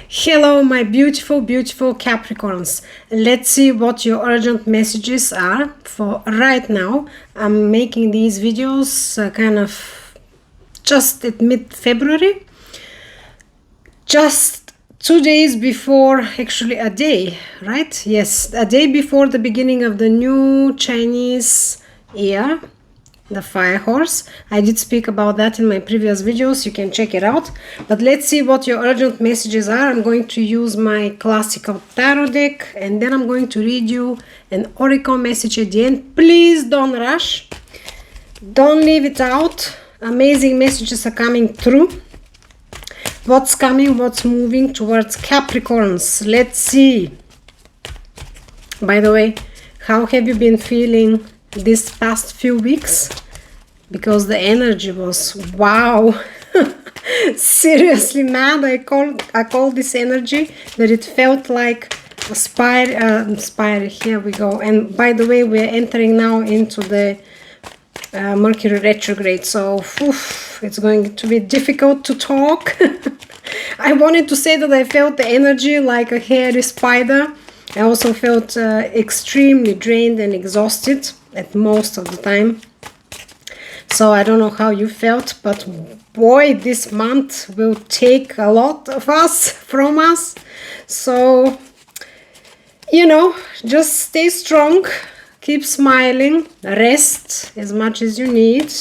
Hello, my beautiful, beautiful Capricorns. Let's see what your urgent messages are for right now. I'm making these videos kind of just at mid-February. Just 2 days before, actually a day, right? Yes, a day before the beginning of the new Chinese year. The fire horse. I did speak about that in my previous videos. You can check it out. But let's see what your urgent messages are. I'm going to use my classical tarot deck and then I'm going to read you an oracle message at the end. Please don't rush. Don't leave it out. Amazing messages are coming through. What's coming, what's moving towards Capricorns? Let's see. By the way, how have you been feeling this past few weeks? Because the energy was wow. Seriously mad. I call this energy that it felt like a spiral. Here we go. And by the way, we're entering now into the Mercury retrograde, so it's going to be difficult to talk. I wanted to say that I felt the energy like a hairy spider. I also felt extremely drained and exhausted at most of the time. So I don't know how you felt, but boy, this month will take a lot of us from us. So, you know, just stay strong, keep smiling, rest as much as you need,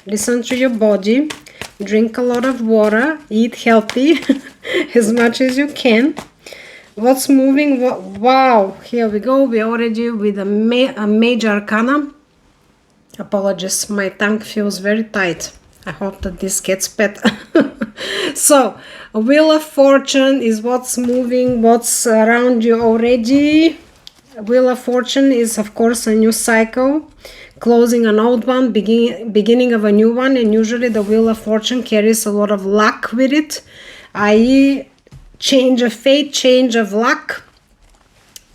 listen to your body, drink a lot of water, eat healthy as much as you can. What's moving? Wow, here we go. We're already with a major arcana. Apologies, my tongue feels very tight. I hope that this gets better. So, Wheel of Fortune is what's moving, what's around you already. Wheel of Fortune is, of course, a new cycle, closing an old one, beginning of a new one, and usually the Wheel of Fortune carries a lot of luck with it, i.e. change of fate, change of luck,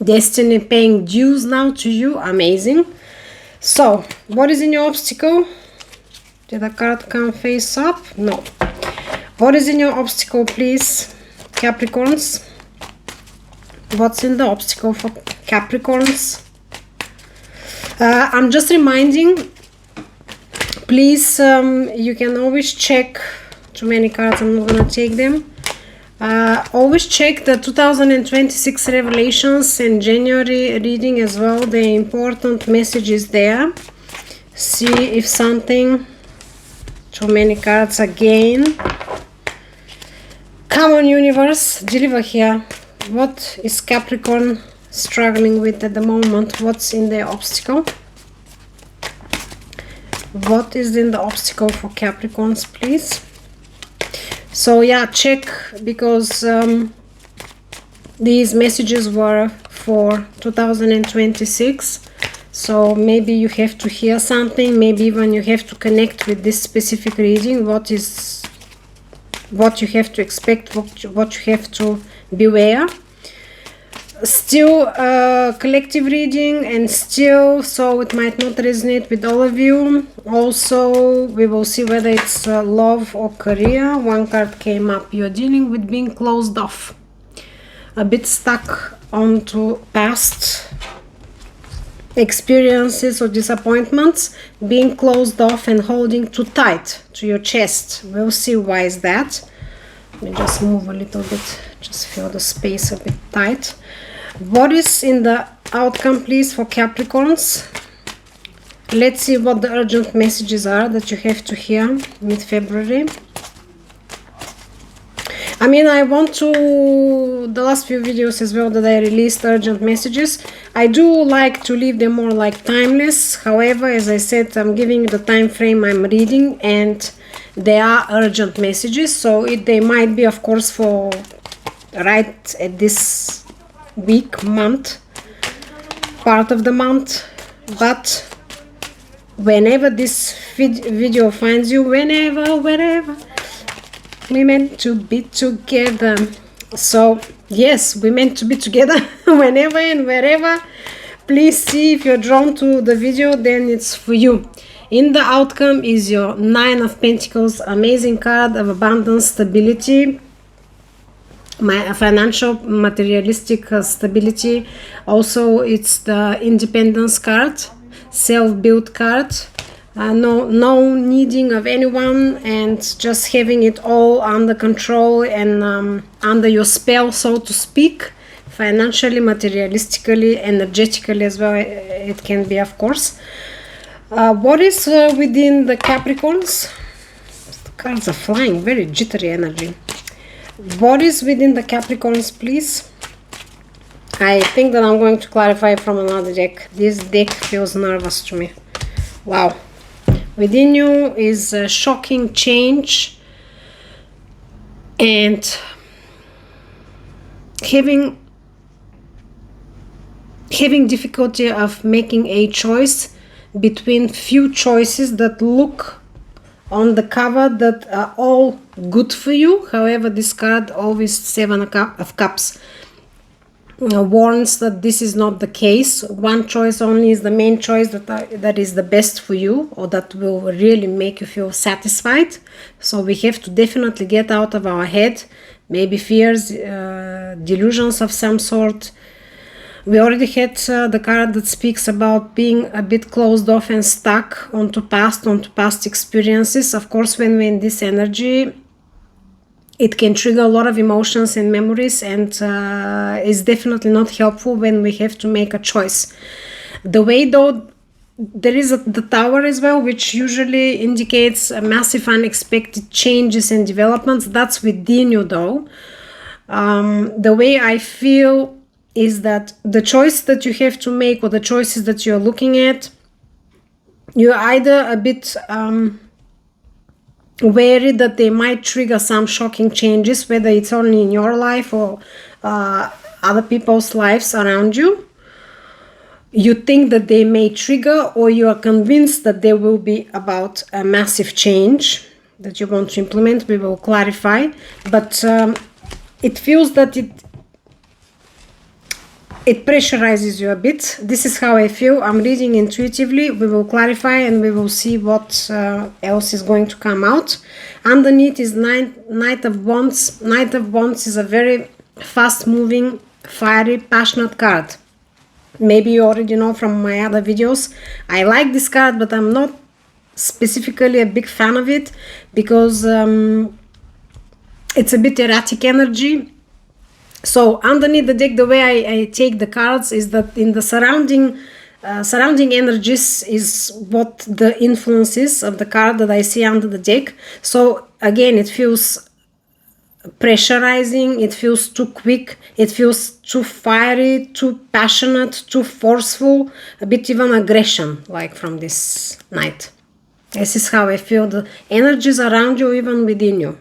destiny paying dues now to you. Amazing. So, what is in your obstacle? Did the card come face up? No. What is in your obstacle, please, Capricorns? What's in the obstacle for Capricorns? I'm just reminding, please, you can always check, too many cards, I'm not gonna take them. Always check the 2026 revelations and January reading as well. The important messages there. See if something, too many cards again. Come on, universe, deliver here. What is Capricorn struggling with at the moment? What's in the obstacle? What is in the obstacle for Capricorns, please? So yeah, check, because these messages were for 2026. So maybe you have to hear something, maybe even you have to connect with this specific reading. What you have to expect, what you have to beware. Still collective reading, and still, so it might not resonate with all of you. Also, we will see whether it's love or career. One card came up. You're dealing with being closed off, a bit stuck onto past experiences or disappointments, being closed off and holding too tight to your chest. We'll see why is that. Let me just move a little bit, just feel the space a bit tight. What is in the outcome, please, for Capricorns? Let's see what the urgent messages are that you have to hear mid-February. I mean, I want to, the last few videos as well that I released urgent messages, I do like to leave them more like timeless. However, as I said, I'm giving the time frame I'm reading and they are urgent messages. So they might be, of course, for right at this week, month, part of the month, but whenever this video finds you, whenever, wherever, we meant to be together. So yes, we meant to be together whenever and wherever. Please see if you're drawn to the video, then it's for you. In the outcome is your Nine of Pentacles, amazing card of abundance, stability, my financial materialistic stability. Also, it's the independence card, self-built card. No needing of anyone, and just having it all under control and under your spell, so to speak, financially, materialistically, energetically as well. It can be, of course. What is within the Capricorns? The cards are flying, very jittery energy. What is within the Capricorns, please? I think that I'm going to clarify from another deck. This deck feels nervous to me. Wow. Within you is a shocking change and having difficulty of making a choice between few choices that look on the cover that are all good for you. However, this card, always Seven of Cups, warns that this is not the case. One choice only is the main choice that is the best for you, or that will really make you feel satisfied. So we have to definitely get out of our head, maybe fears, delusions of some sort. We already had the card that speaks about being a bit closed off and stuck onto past experiences. Of course, when we're in this energy, it can trigger a lot of emotions and memories, and is definitely not helpful when we have to make a choice. The way, though, there is the Tower as well, which usually indicates massive unexpected changes and developments. That's within you, though. The way I feel is that the choice that you have to make, or the choices that you're looking at, you're either a bit wary that they might trigger some shocking changes, whether it's only in your life or other people's lives around you. You think that they may trigger, or you are convinced that there will be about a massive change that you want to implement. We will clarify, but it feels that it pressurizes you a bit. This is how I feel. I'm reading intuitively. We will clarify and we will see what else is going to come out. Underneath is Knight of Wands. Knight of Wands is a very fast-moving, fiery, passionate card. Maybe you already know from my other videos. I like this card, but I'm not specifically a big fan of it because it's a bit erratic energy. So underneath the deck, the way I take the cards is that in the surrounding energies is what the influence is of the card that I see under the deck. So again, it feels pressurizing, it feels too quick, it feels too fiery, too passionate, too forceful, a bit even aggression, like from this Knight. This is how I feel the energies around you, even within you.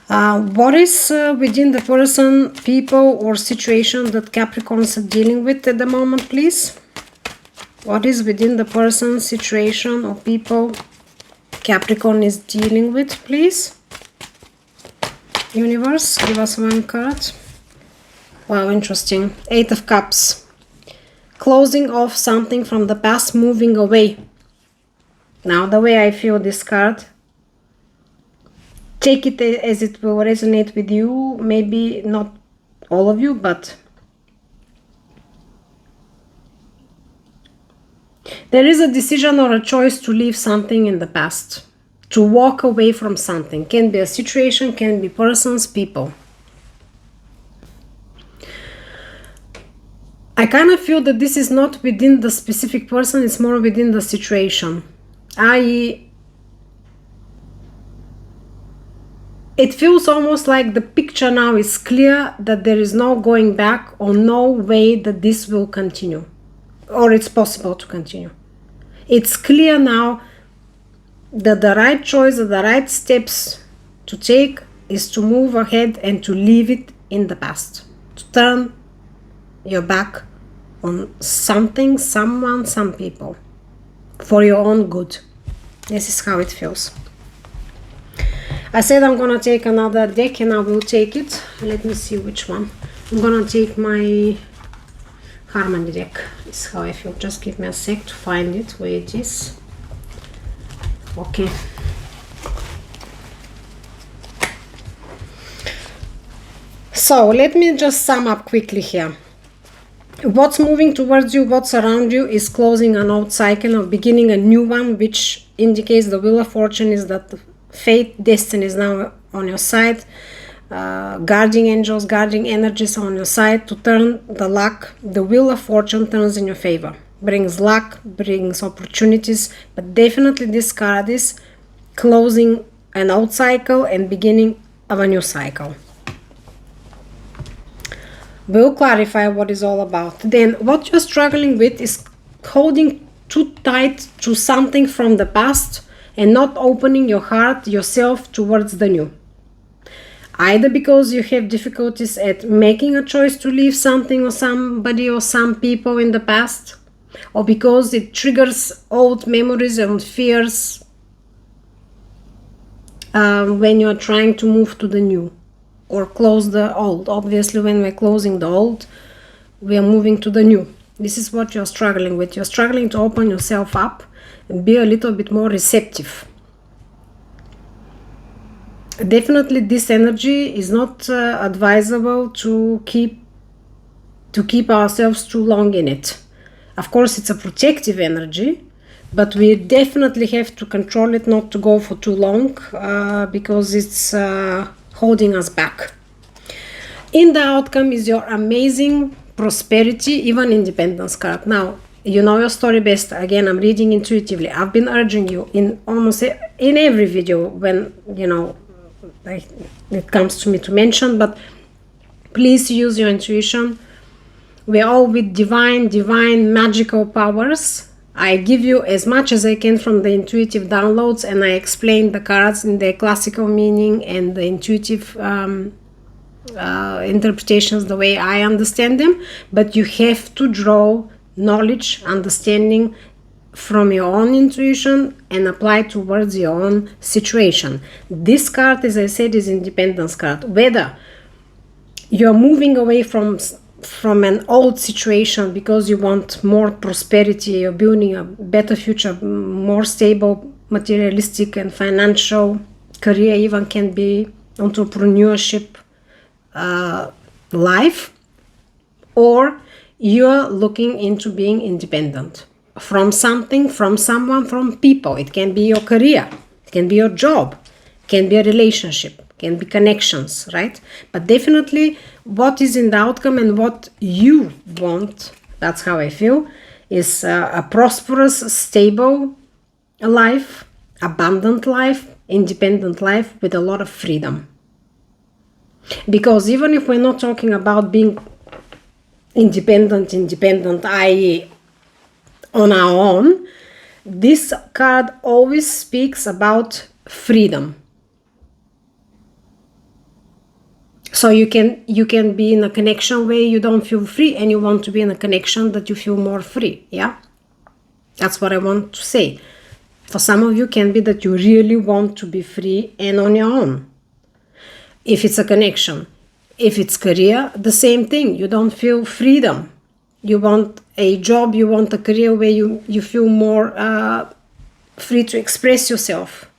What is within the person, people, or situation that Capricorns are dealing with at the moment, please? What is within the person, situation, or people Capricorn is dealing with, please? Universe, give us one card. Wow, interesting. Eight of Cups. Closing off something from the past, moving away. Now, the way I feel this card, take it as it will resonate with you. Maybe not all of you, but there is a decision or a choice to leave something in the past, to walk away from something. Can be a situation, can be persons, people. I kind of feel that this is not within the specific person, it's more within the situation. It feels almost like the picture now is clear, that there is no going back or no way that this will continue, or it's possible to continue. It's clear now that the right choice, or the right steps to take is to move ahead and to leave it in the past, to turn your back on something, someone, some people, for your own good. This is how it feels. I said I'm gonna take another deck, and I will take it. Let me see which one. I'm gonna take my Harmony deck. This is how I feel. Just give me a sec to find it, where it is. Okay. So let me just sum up quickly here. What's moving towards you, what's around you, is closing an old cycle or beginning a new one, which indicates the wheel of fortune is that fate, destiny is now on your side. Guardian angels, guardian energies on your side to turn the luck. The wheel of fortune turns in your favor, brings luck, brings opportunities, but definitely this card is closing an old cycle and beginning of a new cycle. We'll clarify what it's all about. Then what you're struggling with is holding too tight to something from the past and not opening your heart, yourself, towards the new. Either because you have difficulties at making a choice to leave something or somebody or some people in the past, or because it triggers old memories and fears when you're trying to move to the new or close the old. Obviously, when we're closing the old, we are moving to the new. This is what you're struggling with. You're struggling to open yourself up and be a little bit more receptive. Definitely this energy is not advisable to keep ourselves too long in it. Of course, it's a protective energy, but we definitely have to control it not to go for too long because it's holding us back. In the outcome is your amazing prosperity, even independence card. Now, you know your story best. Again, I'm reading intuitively. I've been urging you in almost in every video when, you know, it comes to me to mention, but please use your intuition. We're all with divine magical powers. I give you as much as I can from the intuitive downloads, and I explain the cards in their classical meaning and the intuitive interpretations the way I understand them. But you have to draw knowledge, understanding from your own intuition and apply towards your own situation. This card, as I said, is independence card. Whether you're moving away from an old situation because you want more prosperity, you're building a better future, more stable materialistic and financial career, even can be entrepreneurship life, or you're looking into being independent from something, from someone, from people. It can be your career, it can be your job, it can be a relationship, can be connections, right? But definitely what is in the outcome and what you want, that's how I feel, is a prosperous, stable life, abundant life, independent life with a lot of freedom. Because even if we're not talking about being independent, i.e. on our own, this card always speaks about freedom. So you can be in a connection where you don't feel free, and you want to be in a connection that you feel more free. Yeah, that's what I want to say. For some of you, can be that you really want to be free and on your own. If it's a connection, if it's career, the same thing. You don't feel freedom. You want a job, you want a career where you feel more free to express yourself,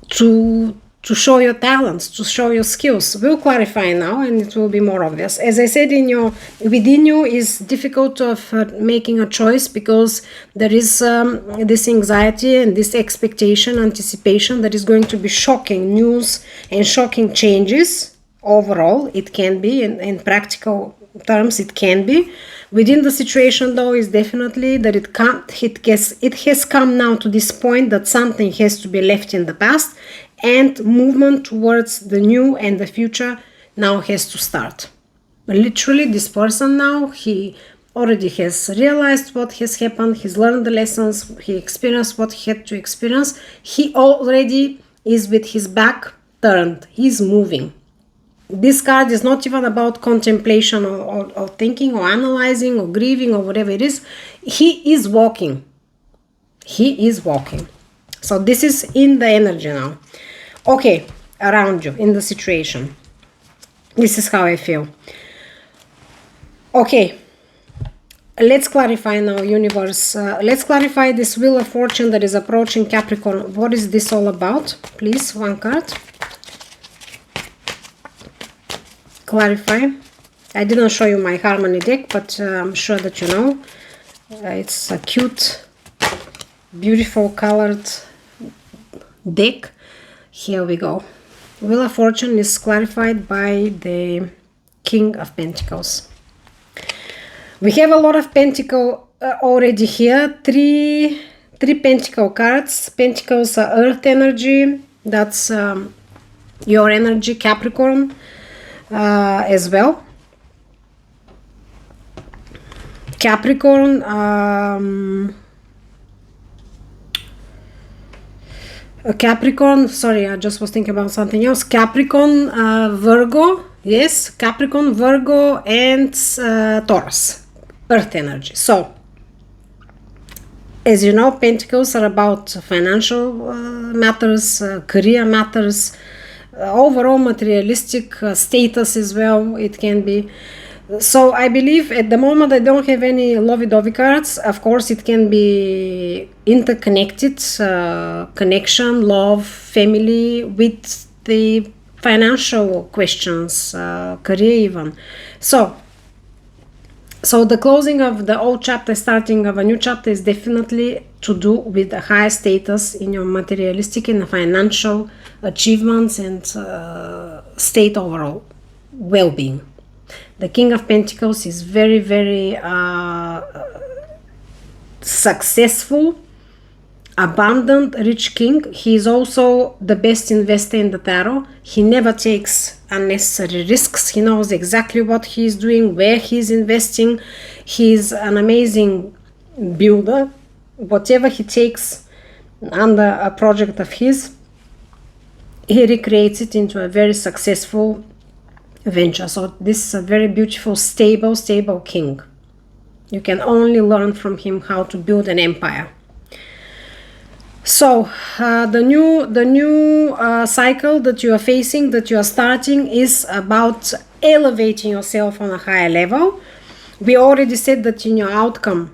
to show your talents, to show your skills. We'll clarify now, and it will be more obvious. As I said, within you is difficult of making a choice, because there is this anxiety and this expectation, anticipation that is going to be shocking news and shocking changes. Overall, it can be, in practical terms, it can be. Within the situation, though, is definitely that it has come now to this point that something has to be left in the past, and movement towards the new and the future now has to start. Literally, this person now, he already has realized what has happened, he's learned the lessons, he experienced what he had to experience. He already is with his back turned, he's moving. This card is not even about contemplation or thinking or analyzing or grieving or whatever it is. He is walking. He is walking. So this is in the energy now. Okay, around you, in the situation. This is how I feel. Okay, let's clarify now, universe. Let's clarify this Wheel of Fortune that is approaching Capricorn. What is this all about? Please, one card. clarify. I didn't show you my harmony deck, but I'm sure that you know. It's a cute, beautiful colored deck. Here we go. Wheel of Fortune is clarified by the King of Pentacles. We have a lot of Pentacle already here. Three Pentacle cards. Pentacles are Earth energy. That's your energy, Capricorn, as well. Capricorn, Capricorn, sorry, I just was thinking about something else. Capricorn, Virgo, yes, Capricorn, Virgo, and Taurus, Earth energy. So, as you know, Pentacles are about financial matters, career matters, overall materialistic status as well, it can be. So I believe at the moment I don't have any lovey-dovey cards. Of course, it can be interconnected, connection, love, family with the financial questions, career even. So the closing of the old chapter, starting of a new chapter is definitely to do with the high status in your materialistic and financial achievements and state overall well-being. The King of Pentacles is very, very successful, abundant, rich king. He is also the best investor in the tarot. He never takes unnecessary risks. He knows exactly what he is doing, where he is investing. He is an amazing builder. Whatever he takes under a project of his, he recreates it into a very successful venture. So this is a very beautiful, stable king. You can only learn from him how to build an empire. So the new cycle that you are facing, that you are starting, is about elevating yourself on a higher level. We already said that in your outcome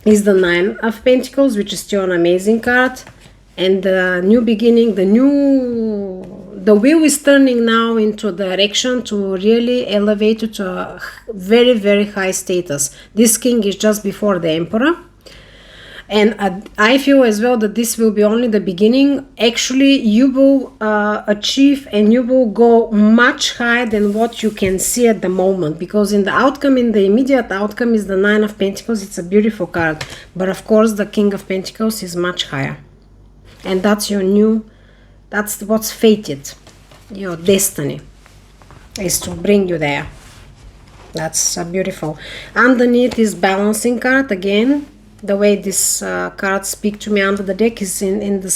is the Nine of Pentacles, which is still an amazing card, and the new beginning, the wheel is turning now into a direction to really elevate you to a very, very high status. This king is just before the emperor. And I feel as well that this will be only the beginning. Actually, you will achieve and you will go much higher than what you can see at the moment. Because in the outcome, in the immediate outcome is the Nine of Pentacles. It's a beautiful card. But of course, the King of Pentacles is much higher. And that's your new, that's what's fated. Your destiny is to bring you there. That's beautiful. Underneath is balancing card again. The way this cards speak to me under the deck is in the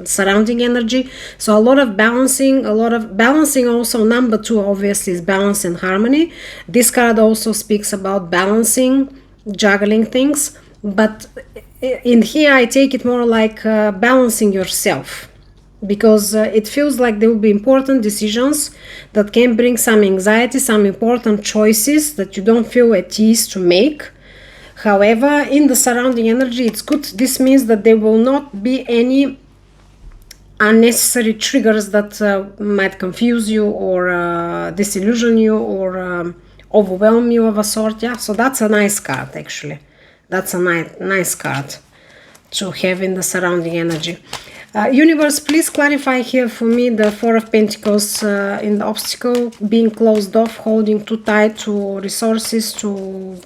surrounding energy. So a lot of balancing also. Number 2 obviously is balance and harmony. This card also speaks about balancing, juggling things. But in here I take it more like balancing yourself. Because it feels like there will be important decisions that can bring some anxiety, some important choices that you don't feel at ease to make. However, in the surrounding energy, it's good. This means that there will not be any unnecessary triggers that might confuse you or disillusion you or overwhelm you of a sort. Yeah, so that's a nice card, actually. That's a nice card to have in the surrounding energy. Universe, please clarify here for me the Four of Pentacles in the obstacle, being closed off, holding too tight to resources, to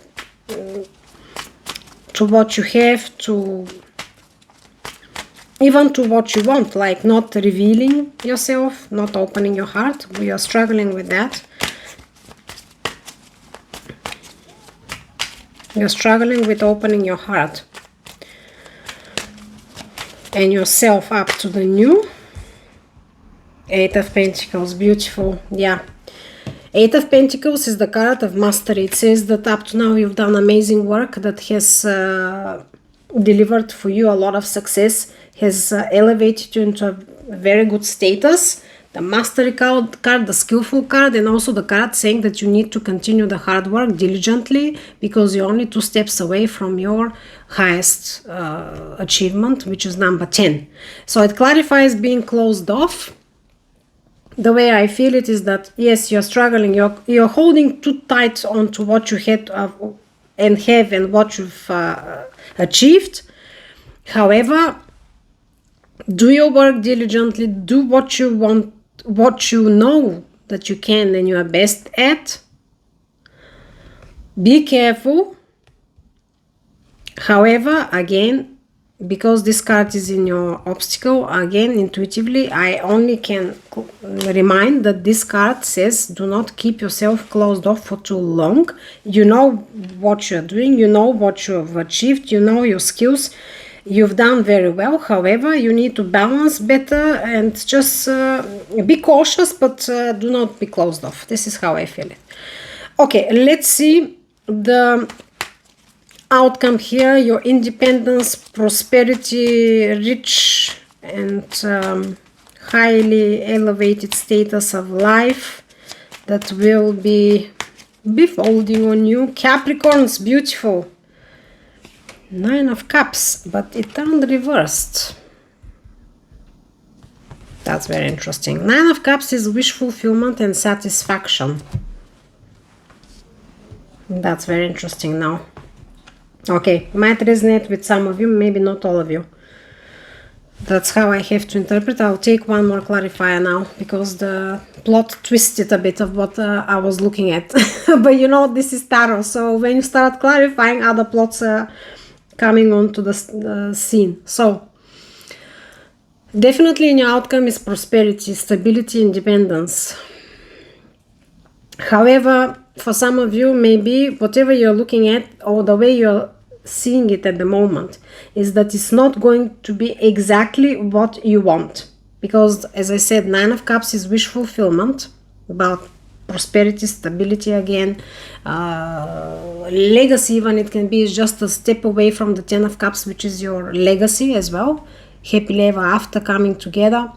what you have, to even to what you want, like not revealing yourself, not opening your heart. We are struggling with that. You're struggling with opening your heart and yourself up to the new. Eight of Pentacles, beautiful. Yeah. Eight of Pentacles is the card of mastery. It says that up to now you've done amazing work that has delivered for you a lot of success, has elevated you into a very good status. The mastery card, the skillful card, and also the card saying that you need to continue the hard work diligently because you're only 2 steps away from your highest achievement, which is number 10. So it clarifies being closed off. the way I feel it is that, yes, you're struggling, you're holding too tight onto what you had and have and what you've achieved. However, do your work diligently, do what you want, what you know that you can and you are best at. Be careful. However, again, because this card is in your obstacle, again, intuitively, I only can remind that this card says do not keep yourself closed off for too long. You know what you're doing, you know what you've achieved, you know your skills, you've done very well. However, you need to balance better and just be cautious, but do not be closed off. This is how I feel it. Okay, let's see the outcome here. Your independence, prosperity, rich and highly elevated status of life that will be befalling on you. Capricorns, beautiful. 9 of Cups, but it turned reversed. That's very interesting. 9 of Cups is wish fulfillment and satisfaction. That's very interesting now. Okay, might resonate with some of you, maybe not all of you. That's how I have to interpret. I'll take one more clarifier now, because the plot twisted a bit of what I was looking at. But you know, this is tarot, so when you start clarifying, other plots are coming onto the scene. So, definitely in your outcome is prosperity, stability, independence. However, for some of you, maybe whatever you're looking at or the way you're seeing it at the moment is that it's not going to be exactly what you want. Because, as I said, 9 of Cups is wish fulfillment, about prosperity, stability again, legacy even it can be, just a step away from the 10 of Cups, which is your legacy as well. Happily ever after, coming together.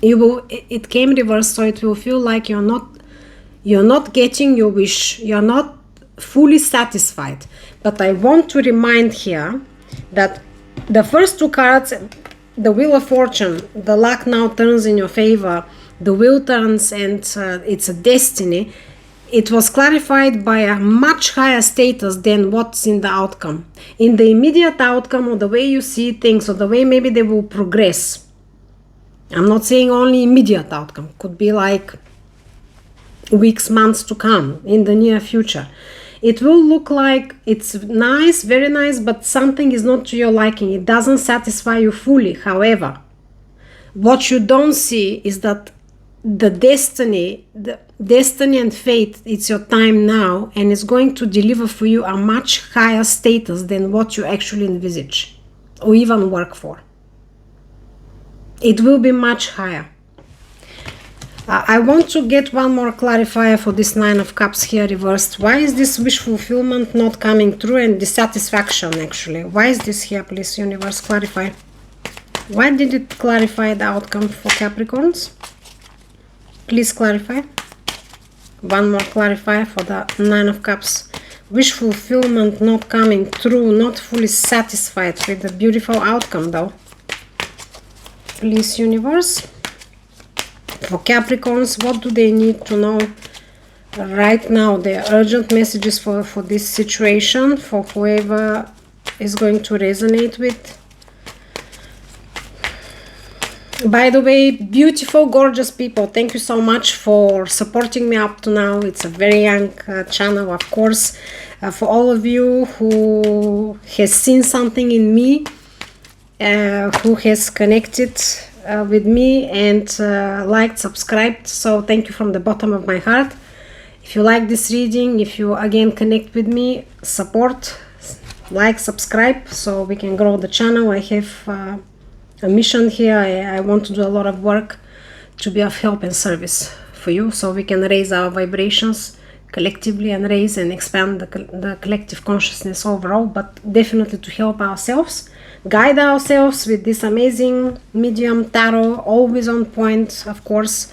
It came reversed, so it will feel like you're not getting your wish, you're not fully satisfied. But I want to remind here that the first 2 cards, the Wheel of Fortune, the luck now turns in your favor, the wheel turns and it's a destiny. It was clarified by a much higher status than what's in the outcome. In the immediate outcome, or the way you see things, or the way maybe they will progress. I'm not saying only immediate outcome, could be like weeks, months to come, in the near future. It will look like it's nice, very nice, but something is not to your liking. It doesn't satisfy you fully. However, what you don't see is that the destiny and fate, it's your time now, and it's going to deliver for you a much higher status than what you actually envisage or even work for. It will be much higher. I want to get one more clarifier for this 9 of Cups here reversed. Why is this wish fulfillment not coming through, and dissatisfaction actually? Why is this here, please, universe, clarify? Why did it clarify the outcome for Capricorns? Please clarify. One more clarifier for the 9 of Cups. Wish fulfillment not coming through, not fully satisfied with the beautiful outcome though. Please, universe. For Capricorns, what do they need to know right now? The urgent messages for this situation, for whoever is going to resonate with. By the way, beautiful, gorgeous people, thank you so much for supporting me up to now. It's a very young channel, of course. For all of you who has seen something in me, who has connected with me and liked, subscribed, so thank you from the bottom of my heart. If you like this reading, if you again connect with me, support, like, subscribe, so we can grow the channel. I have a mission here. I want to do a lot of work to be of help and service for you, so we can raise our vibrations collectively and raise and expand the collective consciousness overall, but definitely to help ourselves, guide ourselves with this amazing medium tarot, always on point, of course.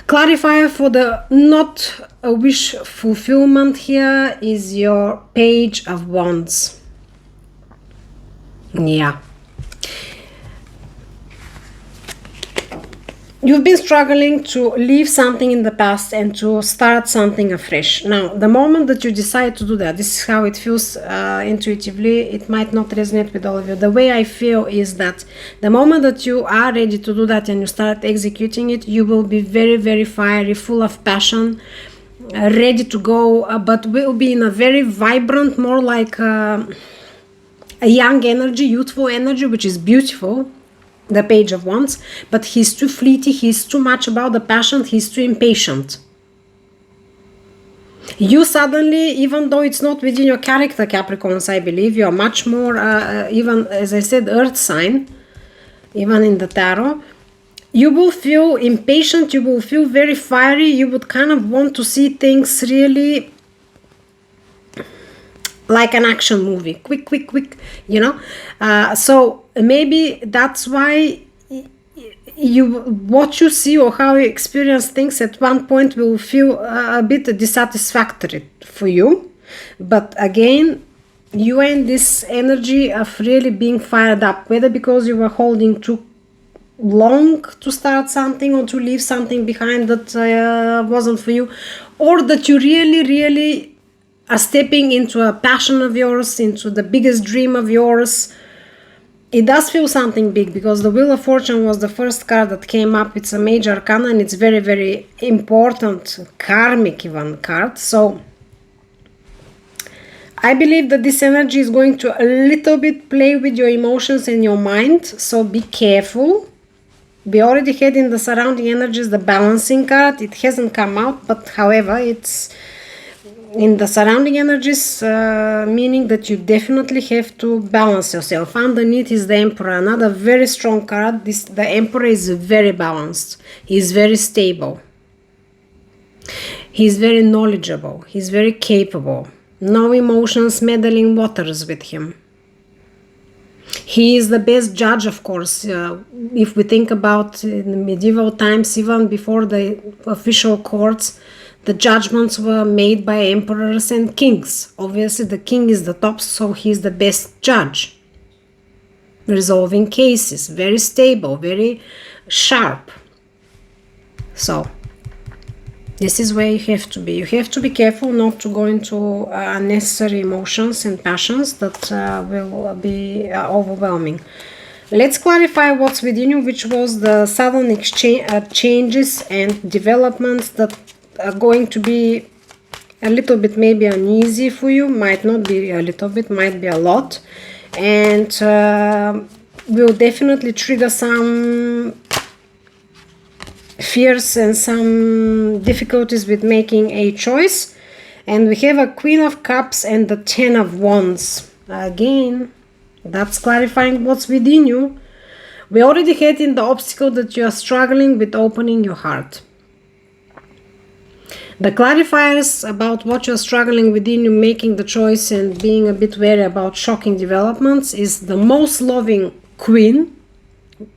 Clarifier for the not a wish fulfillment here is your Page of Wands. Yeah. you've been struggling to leave something in the past and to start something afresh. Now, the moment that you decide to do that, this is how it feels intuitively. It might not resonate with all of you. The way I feel is that the moment that you are ready to do that and you start executing it, you will be very, very fiery, full of passion, ready to go, but will be in a very vibrant, more like a young energy, youthful energy, which is beautiful. The Page of Wands, but he's too fleety, he's too much about the passion, he's too impatient. You suddenly, even though it's not within your character, Capricorns, I believe, you are much more, even as I said, earth sign, even in the tarot, you will feel impatient, you will feel very fiery, you would kind of want to see things really like an action movie, quick, you know. So maybe that's why what you see or how you experience things at one point will feel a bit dissatisfactory for you. But again, you and this energy of really being fired up, whether because you were holding too long to start something or to leave something behind that wasn't for you, or that you really are stepping into a passion of yours, into the biggest dream of yours. It does feel something big, because the Wheel of Fortune was the first card that came up. It's a major arcana and it's very, very important, karmic even card. So I believe that this energy is going to a little bit play with your emotions and your mind, so be careful. We already had in the surrounding energies the balancing card. It hasn't come out, but however, it's in the surrounding energies, meaning that you definitely have to balance yourself. Underneath is the Emperor, another very strong card. The Emperor is very balanced. He's very stable. He's very knowledgeable. He's very capable. No emotions meddling waters with him. He is the best judge, of course. If we think about in the medieval times, even before the official courts, the judgments were made by emperors and kings. Obviously, the king is the top, so he's the best judge. Resolving cases, very stable, very sharp. So, this is where you have to be. You have to be careful not to go into unnecessary emotions and passions that will be overwhelming. Let's clarify what's within you, which was the sudden changes and developments that are going to be a little bit maybe uneasy for you. Might not be a little bit, might be a lot, and will definitely trigger some fears and some difficulties with making a choice. And we have a Queen of Cups and the Ten of Wands. Again, that's clarifying what's within you. We already had in the obstacle that you are struggling with opening your heart. The clarifiers about what you're struggling within you, making the choice and being a bit wary about shocking developments, is the most loving queen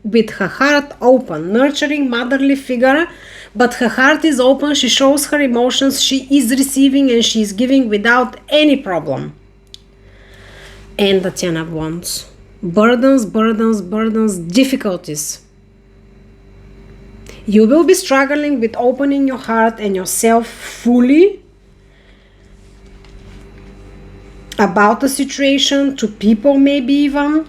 with her heart open, nurturing motherly figure, but her heart is open, she shows her emotions, she is receiving and she is giving without any problem. And the Ten of Wands. Burdens, difficulties. You will be struggling with opening your heart and yourself fully about the situation, to people maybe even.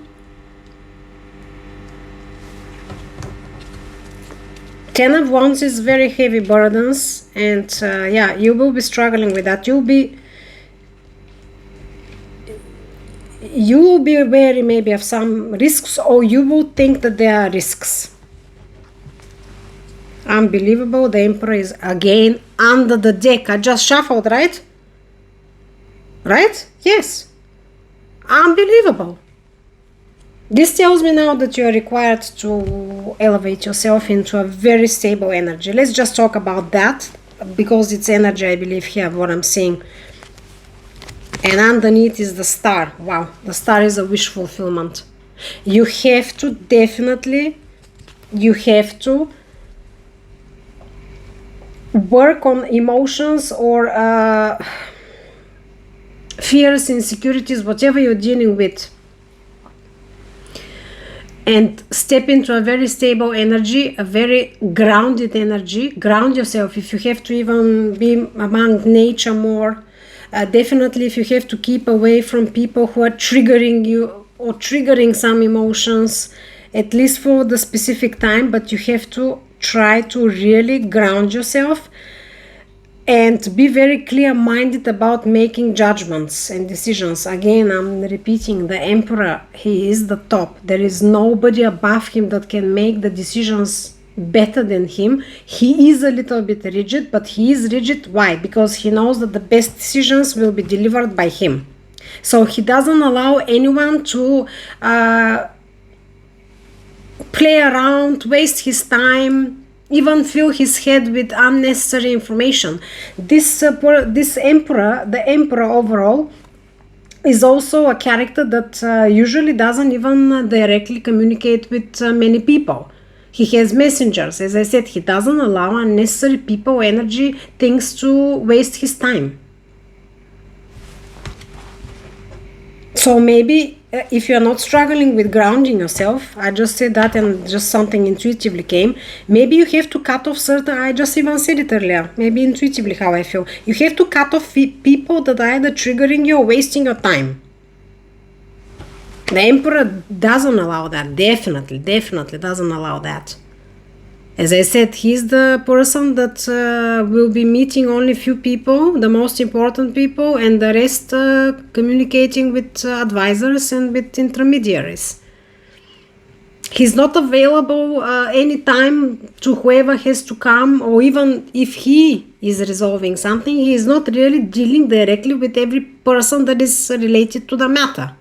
Ten of Wands is very heavy burdens, and yeah, you will be struggling with that. You will be wary maybe of some risks, or you will think that there are risks. Unbelievable. The Emperor is again under the deck. I just shuffled, right? Right? Yes. Unbelievable. This tells me now that you are required to elevate yourself into a very stable energy. Let's just talk about that, because it's energy, I believe, here, what I'm seeing. And underneath is the Star. Wow, the Star is a wish fulfillment. You have to work on emotions or fears, insecurities, whatever you're dealing with. and step into a very stable energy, a very grounded energy. Ground yourself. If you have to even be among nature more, definitely if you have to keep away from people who are triggering you or triggering some emotions, at least for the specific time, but you have to try to really ground yourself and be very clear-minded about making judgments and decisions. Again, I'm repeating, the Emperor, he is the top. There is nobody above him that can make the decisions better than him. He is a little bit rigid, but he is rigid. Why? Because he knows that the best decisions will be delivered by him. So he doesn't allow anyone to play around, waste his time, even fill his head with unnecessary information. This emperor, the emperor overall, is also a character that usually doesn't even directly communicate with many people. He has messengers. As I said, he doesn't allow unnecessary people, energy, things to waste his time. So maybe if you're not struggling with grounding yourself, I just said that and just something intuitively came. Maybe you have to cut off certain, I just even said it earlier, maybe intuitively how I feel. You have to cut off people that are either triggering you or wasting your time. The Emperor doesn't allow that, definitely doesn't allow that. As I said, he's the person that will be meeting only few people, the most important people, and the rest communicating with advisors and with intermediaries. He's not available anytime to whoever has to come, or even if he is resolving something, he is not really dealing directly with every person that is related to the matter.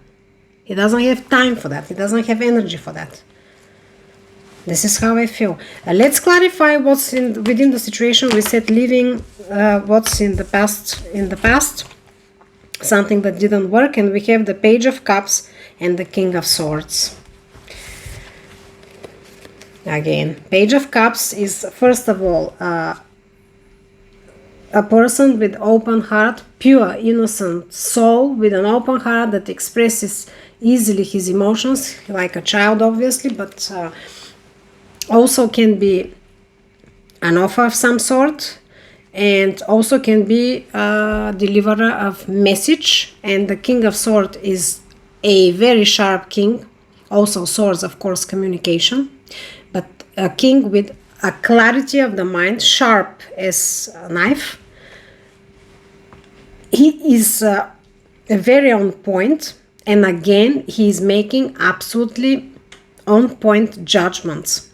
He doesn't have time for that. He doesn't have energy for that. This is how I feel. Let's clarify what's within the situation. We said leaving what's in the past, something that didn't work, and we have the Page of Cups and the King of Swords. Again, Page of Cups is, first of all, a person with open heart, pure, innocent soul with an open heart that expresses easily his emotions, like a child, obviously, but also can be an offer of some sort, and also can be a deliverer of message. And the King of Swords is a very sharp king. Also swords, of course, communication, but a king with a clarity of the mind, sharp as a knife. He is very on point, and again, he is making absolutely on point judgments.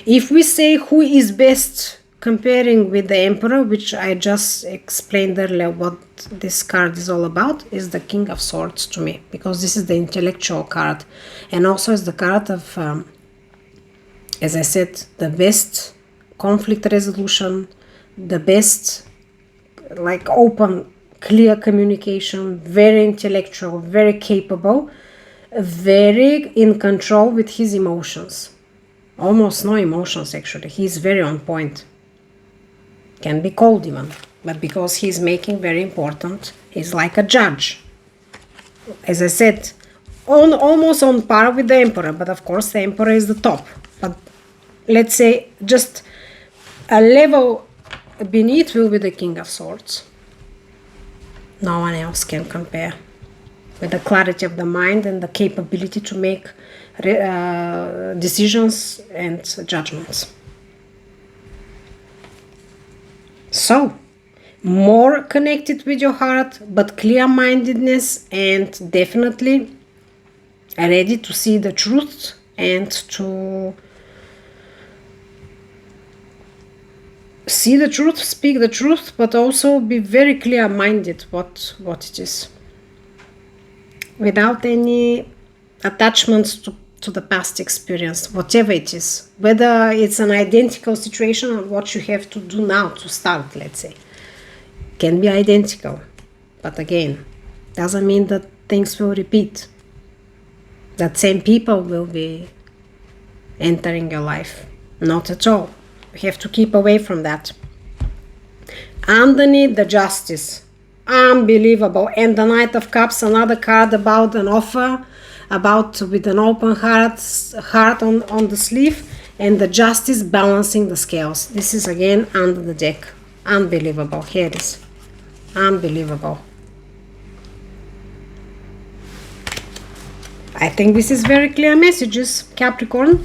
If we say who is best comparing with the Emperor, which I just explained earlier what this card is all about, is the King of Swords to me, because this is the intellectual card, and also is the card of, as I said, the best conflict resolution, the best like open, clear communication, very intellectual, very capable, very in control with his emotions. Almost no emotions, actually. He's very on point. Can be cold even, but because he's making very important, he's like a judge. As I said, almost on par with the Emperor, but of course the Emperor is the top. But let's say just a level beneath will be the King of Swords. No one else can compare with the clarity of the mind and the capability to make decisions and judgments. So, more connected with your heart, but clear-mindedness, and definitely ready to see the truth and to see the truth, speak the truth, but also be very clear-minded what it is, without any attachments to the past experience, whatever it is, whether it's an identical situation or what you have to do now to start, let's say, can be identical, but again, doesn't mean that things will repeat, that same people will be entering your life. Not at all. You have to keep away from that. Underneath, the Justice, unbelievable. And the Knight of Cups, another card about an offer, about with an open heart on the sleeve, and the Justice balancing the scales. This is again under the deck. Unbelievable. Here it is. Unbelievable. I think this is very clear messages, Capricorn.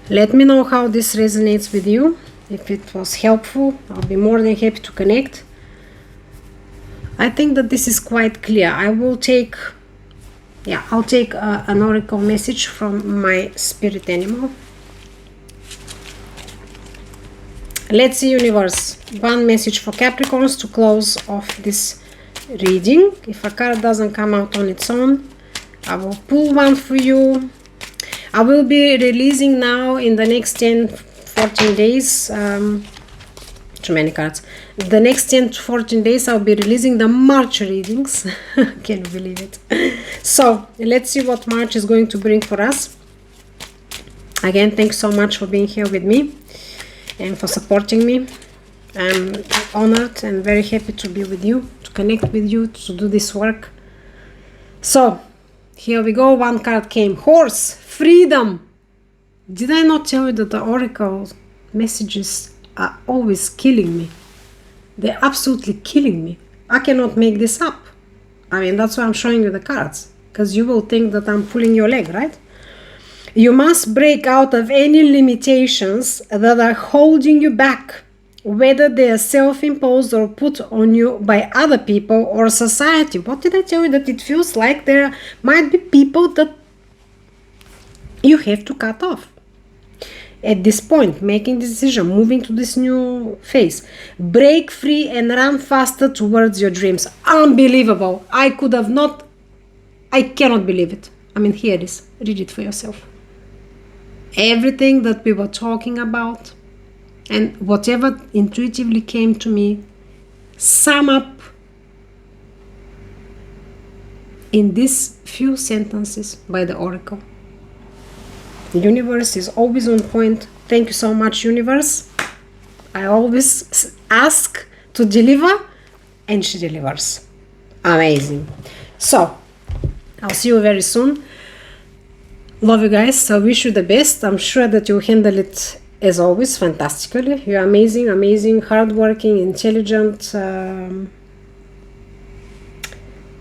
Let me know how this resonates with you. If it was helpful, I'll be more than happy to connect. I think that this is quite clear. I'll take an oracle message from my spirit animal. Let's see, universe, one message for Capricorns to close off this reading. If a card doesn't come out on its own, I will pull one for you. I will be releasing now in the next 10-14 days, too many cards. The next 10 to 14 days I'll be releasing the March readings. Can you believe it? So let's see what March is going to bring for us. Again, thanks so much for being here with me and for supporting me. I'm honored and very happy to be with you, to connect with you, to do this work. So here we go. One card came. Horse, freedom. Did I not tell you that the oracle messages are always killing me? They're absolutely killing me. I cannot make this up. I mean, that's why I'm showing you the cards, because you will think that I'm pulling your leg, right? You must break out of any limitations that are holding you back, whether they are self-imposed or put on you by other people or society. What did I tell you? That it feels like there might be people that you have to cut off. At this point, making the decision, moving to this new phase. Break free and run faster towards your dreams. Unbelievable. I cannot believe it. I mean, here it is. Read it for yourself. Everything that we were talking about and whatever intuitively came to me, sum up in these few sentences by the oracle. The universe is always on point. Thank you so much, universe. I always ask to deliver and she delivers. Amazing. So, I'll see you very soon. Love you guys. I wish you the best. I'm sure that you'll handle it as always fantastically. You're amazing, amazing, hardworking, intelligent,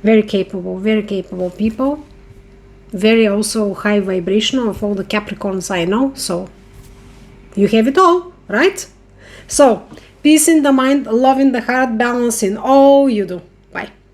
very capable people. Very also high vibrational of all the Capricorns I know. So you have it all, right? So peace in the mind, love in the heart, balance in all you do.